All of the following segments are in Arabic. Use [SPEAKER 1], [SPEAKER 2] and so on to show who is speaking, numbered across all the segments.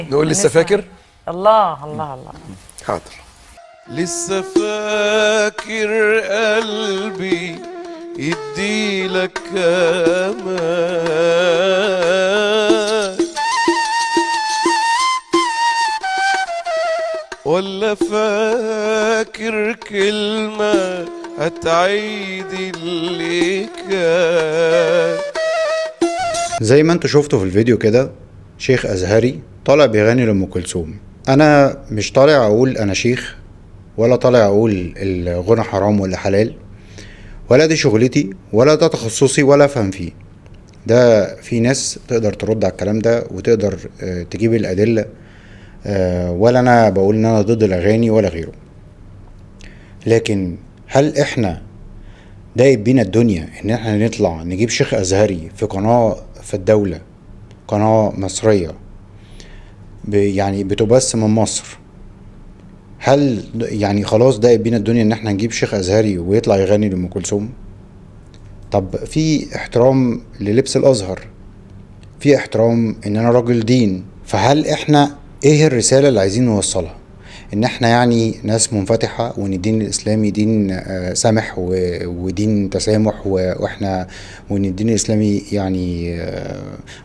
[SPEAKER 1] نقول لسه فاكر.
[SPEAKER 2] الله الله الله.
[SPEAKER 1] حاضر. لسه فاكر قلبي يديلك امان، ولا فاكر كلمة هتعيد اللي كان.
[SPEAKER 3] زي ما انتوا شفتوا في الفيديو كده، شيخ ازهري طالع بيغني لأم كلثوم. انا مش طالع اقول انا شيخ، ولا طالع اقول الغنى حرام ولا حلال، ولا دي شغلتي ولا ده تخصصي ولا افهم فيه. ده في ناس تقدر ترد على الكلام ده وتقدر تجيب الادله. ولا انا بقول ان انا ضد الاغاني ولا غيره. لكن هل احنا دايب بينا الدنيا ان احنا نطلع نجيب شيخ ازهري في قناه في الدوله، قناه مصريه يعني بتبث من مصر؟ هل يعني خلاص دايب بينا الدنيا ان احنا نجيب شيخ ازهري ويطلع يغني لأم كلثوم؟ طب في احترام للبس الازهر، في احترام ان انا راجل دين. فهل احنا ايه الرسالة اللي عايزين نوصلها؟ ان احنا يعني ناس منفتحة، وان الدين الاسلامي دين سمح ودين تسامح، واحنا وان الدين الاسلامي يعني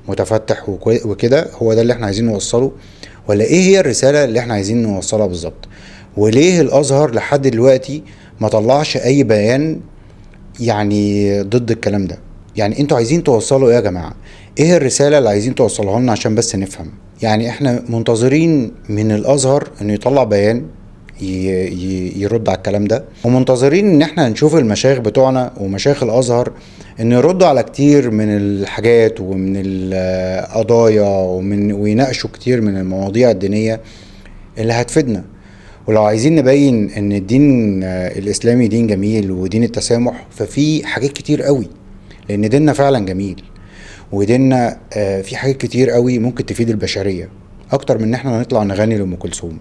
[SPEAKER 3] متفتح وكده؟ هو ده اللي احنا عايزين نوصله؟ ولا ايه هي الرسالة اللي احنا عايزين نوصلها بالظبط؟ وليه الازهر لحد دلوقتي ما طلعش اي بيان يعني ضد الكلام ده؟ يعني انتوا عايزين توصلوا ايه يا جماعة؟ ايه الرسالة اللي عايزين توصلوها لنا عشان بس نفهم؟ يعني احنا منتظرين من الازهر انه يطلع بيان يرد على الكلام ده، ومنتظرين ان احنا نشوف المشايخ بتوعنا ومشايخ الازهر ان يردوا على كتير من الحاجات ومن القضايا ويناقشوا كتير من المواضيع الدينية اللي هتفيدنا. ولو عايزين نبين ان الدين الاسلامي دين جميل ودين التسامح، ففي حاجات كتير قوي، لان ديننا فعلا جميل، وديننا في حاجات كتير قوي ممكن تفيد البشرية اكتر من ان احنا نطلع نغني لأم كلثوم.